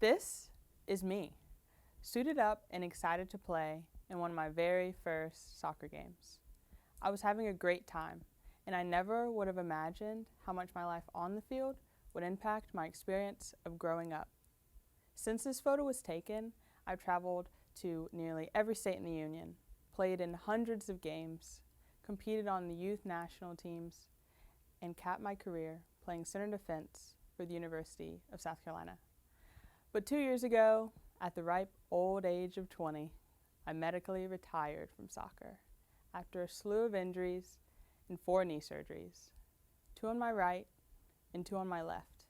This is me, suited up and excited to play in one of my very first soccer games. I was having a great time, and I never would have imagined how much my life on the field would impact my experience of growing up. Since this photo was taken, I've traveled to nearly every state in the Union, played in hundreds of games, competed on the youth national teams, and capped my career playing center defense for the University of South Carolina. But 2 years ago, at the ripe old age of 20, I medically retired from soccer after a slew of injuries and 4 knee surgeries, 2 on my right and 2 on my left.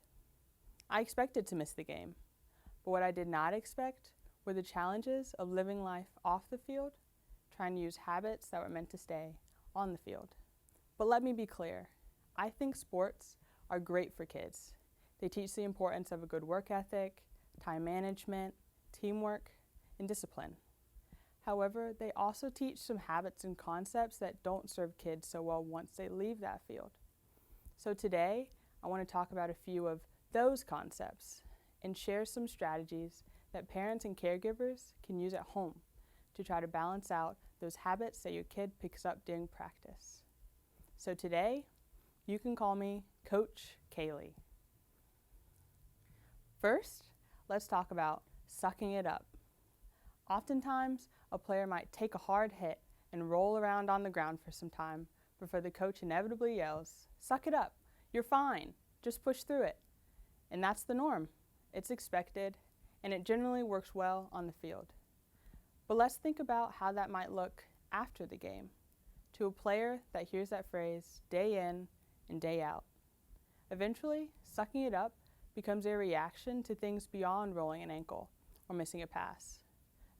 I expected to miss the game, but what I did not expect were the challenges of living life off the field, trying to use habits that were meant to stay on the field. But let me be clear, I think sports are great for kids. They teach the importance of a good work ethic, time management, teamwork, and discipline. However, they also teach some habits and concepts that don't serve kids so well once they leave that field. So today, I want to talk about a few of those concepts and share some strategies that parents and caregivers can use at home to try to balance out those habits that your kid picks up during practice. So today, you can call me Coach Kailey. First, let's talk about sucking it up. Oftentimes, a player might take a hard hit and roll around on the ground for some time before the coach inevitably yells, "Suck it up, you're fine, just push through it." And that's the norm. It's expected, and it generally works well on the field. But let's think about how that might look after the game to a player that hears that phrase day in and day out. Eventually, sucking it up becomes a reaction to things beyond rolling an ankle or missing a pass.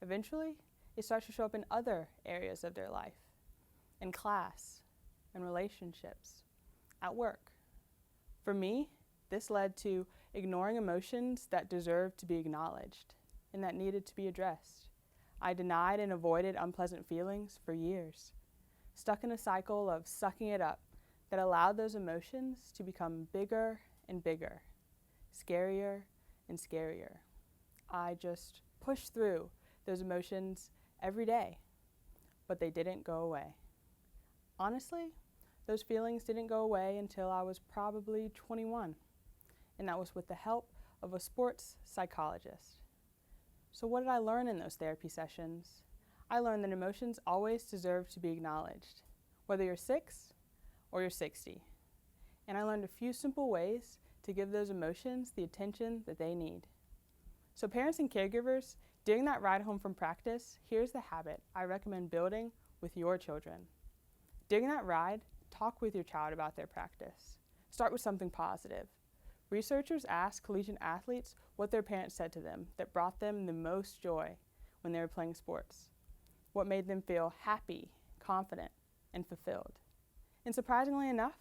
Eventually, it starts to show up in other areas of their life, in class, in relationships, at work. For me, this led to ignoring emotions that deserved to be acknowledged and that needed to be addressed. I denied and avoided unpleasant feelings for years, stuck in a cycle of sucking it up that allowed those emotions to become bigger and bigger, scarier and scarier. I just pushed through those emotions every day, but they didn't go away. Honestly, those feelings didn't go away until I was probably 21, and that was with the help of a sports psychologist. So what did I learn in those therapy sessions? I learned that emotions always deserve to be acknowledged, whether you're 6 or you're 60. And I learned a few simple ways to give those emotions the attention that they need. So parents and caregivers, during that ride home from practice, here's the habit I recommend building with your children. During that ride, talk with your child about their practice. Start with something positive. Researchers asked collegiate athletes what their parents said to them that brought them the most joy when they were playing sports, what made them feel happy, confident, and fulfilled. And surprisingly enough,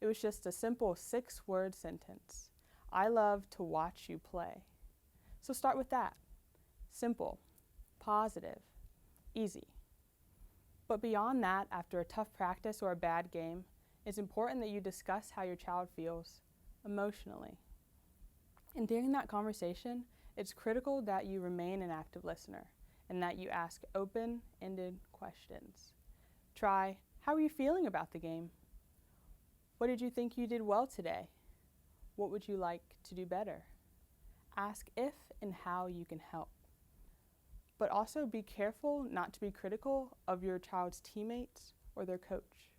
it was just a simple 6-word sentence. I love to watch you play. So start with that. Simple, positive, easy. But beyond that, after a tough practice or a bad game, it's important that you discuss how your child feels emotionally. And during that conversation, it's critical that you remain an active listener and that you ask open-ended questions. Try, how are you feeling about the game? What did you think you did well today? What would you like to do better? Ask if and how you can help. But also be careful not to be critical of your child's teammates or their coach.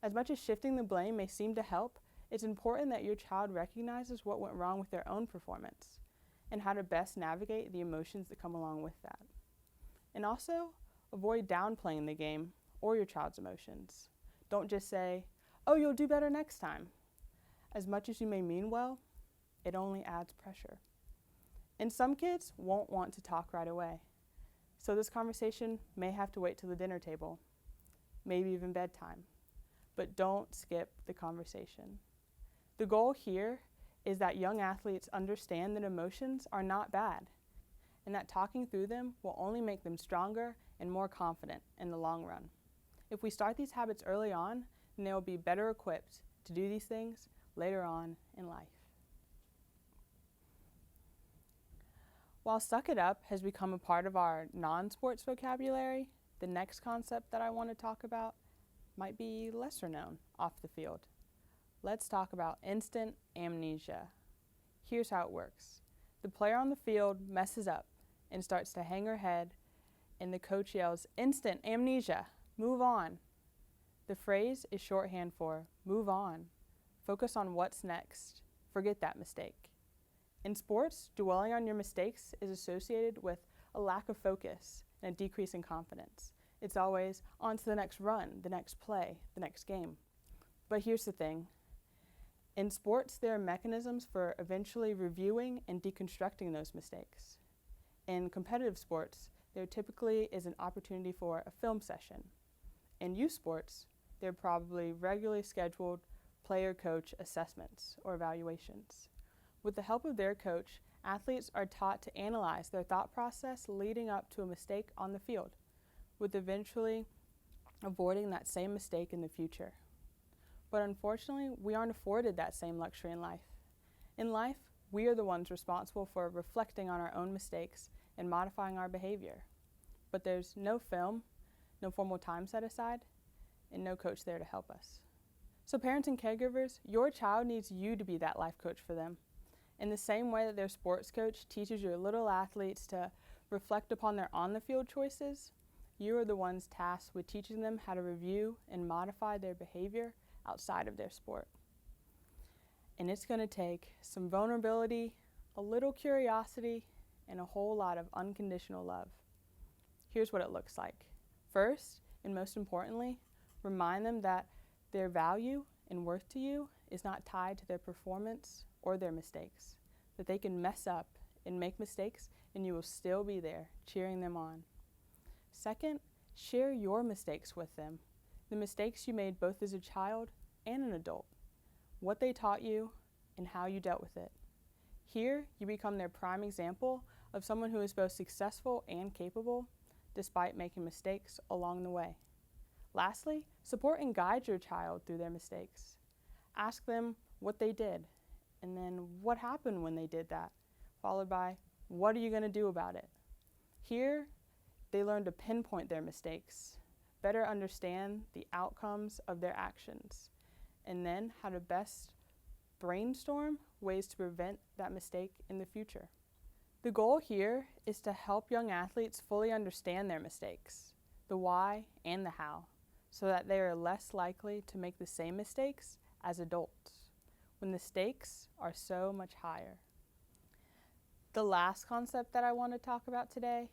As much as shifting the blame may seem to help, it's important that your child recognizes what went wrong with their own performance and how to best navigate the emotions that come along with that. And also, avoid downplaying the game or your child's emotions. Don't just say, "Oh, you'll do better next time." As much as you may mean well, it only adds pressure. And some kids won't want to talk right away. So this conversation may have to wait till the dinner table, maybe even bedtime. But don't skip the conversation. The goal here is that young athletes understand that emotions are not bad, and that talking through them will only make them stronger and more confident in the long run. If we start these habits early on, then they will be better equipped to do these things later on in life. While suck it up has become a part of our non-sports vocabulary, the next concept that I want to talk about might be lesser known off the field. Let's talk about instant amnesia. Here's how it works. The player on the field messes up and starts to hang her head, and the coach yells, "Instant amnesia, move on." The phrase is shorthand for move on. Focus on what's next. Forget that mistake. In sports, dwelling on your mistakes is associated with a lack of focus and a decrease in confidence. It's always on to the next run, the next play, the next game. But here's the thing. In sports, there are mechanisms for eventually reviewing and deconstructing those mistakes. In competitive sports, there typically is an opportunity for a film session. In youth sports, there are probably regularly scheduled player-coach assessments or evaluations. With the help of their coach, athletes are taught to analyze their thought process leading up to a mistake on the field, with eventually avoiding that same mistake in the future. But unfortunately, we aren't afforded that same luxury in life. In life, we are the ones responsible for reflecting on our own mistakes and modifying our behavior. But there's no film, no formal time set aside, and no coach there to help us. So parents and caregivers, your child needs you to be that life coach for them. In the same way that their sports coach teaches your little athletes to reflect upon their on-the-field choices, you are the ones tasked with teaching them how to review and modify their behavior outside of their sport. And it's going to take some vulnerability, a little curiosity, and a whole lot of unconditional love. Here's what it looks like. First, and most importantly, remind them that their value and worth to you is not tied to their performance or their mistakes, that they can mess up and make mistakes and you will still be there cheering them on. Second, share your mistakes with them, the mistakes you made both as a child and an adult, what they taught you and how you dealt with it. Here, you become their prime example of someone who is both successful and capable despite making mistakes along the way. Lastly, support and guide your child through their mistakes. Ask them what they did, and then what happened when they did that, followed by what are you going to do about it. Here, they learn to pinpoint their mistakes, better understand the outcomes of their actions, and then how to best brainstorm ways to prevent that mistake in the future. The goal here is to help young athletes fully understand their mistakes, the why and the how, so that they are less likely to make the same mistakes as adults, when the stakes are so much higher. The last concept that I want to talk about today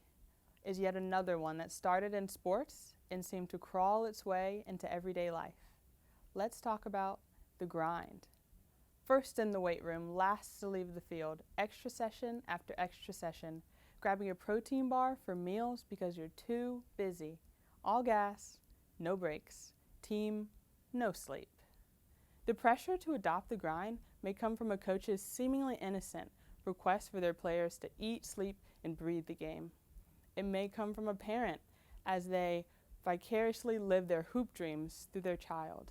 is yet another one that started in sports and seemed to crawl its way into everyday life. Let's talk about the grind. First in the weight room, last to leave the field, extra session after extra session, grabbing a protein bar for meals because you're too busy. All gas, no breaks, team, no sleep. The pressure to adopt the grind may come from a coach's seemingly innocent request for their players to eat, sleep, and breathe the game. It may come from a parent as they vicariously live their hoop dreams through their child.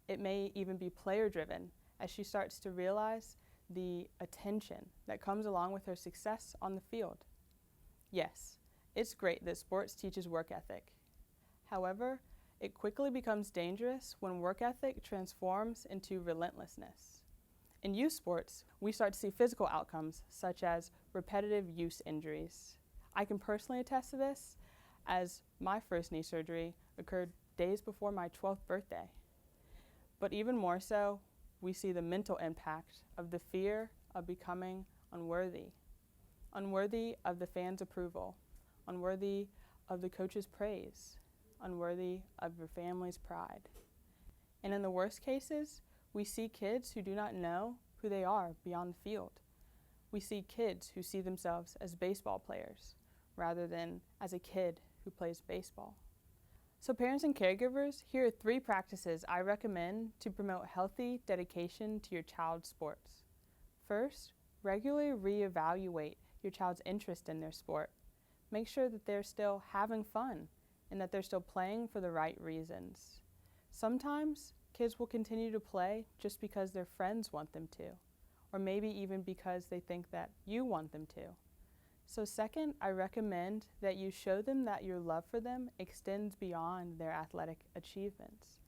It may even be player-driven as she starts to realize the attention that comes along with her success on the field. Yes, it's great that sports teaches work ethic. However, it quickly becomes dangerous when work ethic transforms into relentlessness. In youth sports, we start to see physical outcomes such as repetitive use injuries. I can personally attest to this as my first knee surgery occurred days before my 12th birthday. But even more so, we see the mental impact of the fear of becoming unworthy of the fans' approval, unworthy of the coach's praise, unworthy of your family's pride. And in the worst cases, we see kids who do not know who they are beyond the field. We see kids who see themselves as baseball players rather than as a kid who plays baseball. So parents and caregivers, here are 3 practices I recommend to promote healthy dedication to your child's sports. First, regularly reevaluate your child's interest in their sport. Make sure that they're still having fun and that they're still playing for the right reasons. Sometimes kids will continue to play just because their friends want them to, or maybe even because they think that you want them to. So second, I recommend that you show them that your love for them extends beyond their athletic achievements.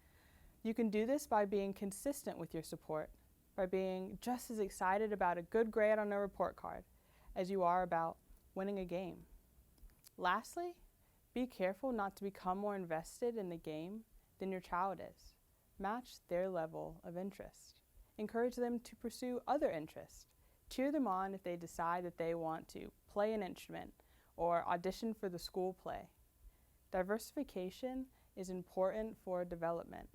You can do this by being consistent with your support, by being just as excited about a good grade on a report card as you are about winning a game. Lastly, be careful not to become more invested in the game than your child is. Match their level of interest. Encourage them to pursue other interests. Cheer them on if they decide that they want to play an instrument or audition for the school play. Diversification is important for development.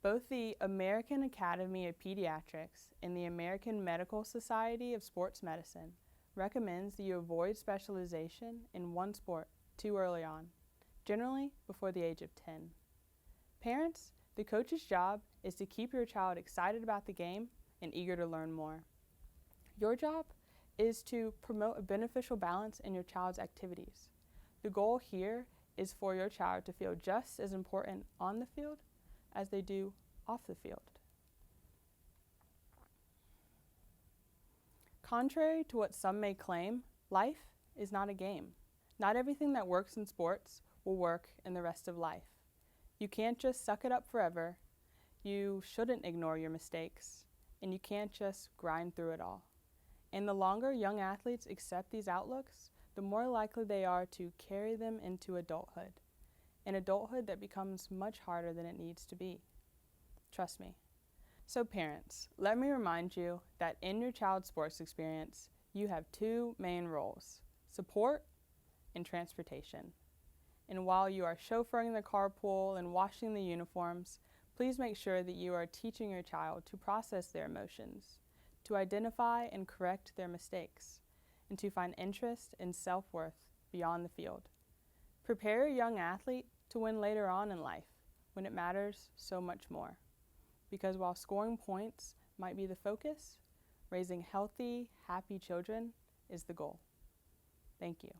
Both the American Academy of Pediatrics and the American Medical Society of Sports Medicine recommends that you avoid specialization in one sport too early on, generally before the age of 10. Parents, the coach's job is to keep your child excited about the game and eager to learn more. Your job is to promote a beneficial balance in your child's activities. The goal here is for your child to feel just as important on the field as they do off the field. Contrary to what some may claim, life is not a game. Not everything that works in sports will work in the rest of life. You can't just suck it up forever. You shouldn't ignore your mistakes. And you can't just grind through it all. And the longer young athletes accept these outlooks, the more likely they are to carry them into adulthood. An adulthood that becomes much harder than it needs to be. Trust me. So parents, let me remind you that in your child's sports experience, you have two main roles: support and transportation. And while you are chauffeuring the carpool and washing the uniforms, please make sure that you are teaching your child to process their emotions, to identify and correct their mistakes, and to find interest and self-worth beyond the field. Prepare a young athlete to win later on in life, when it matters so much more. Because while scoring points might be the focus, raising healthy, happy children is the goal. Thank you.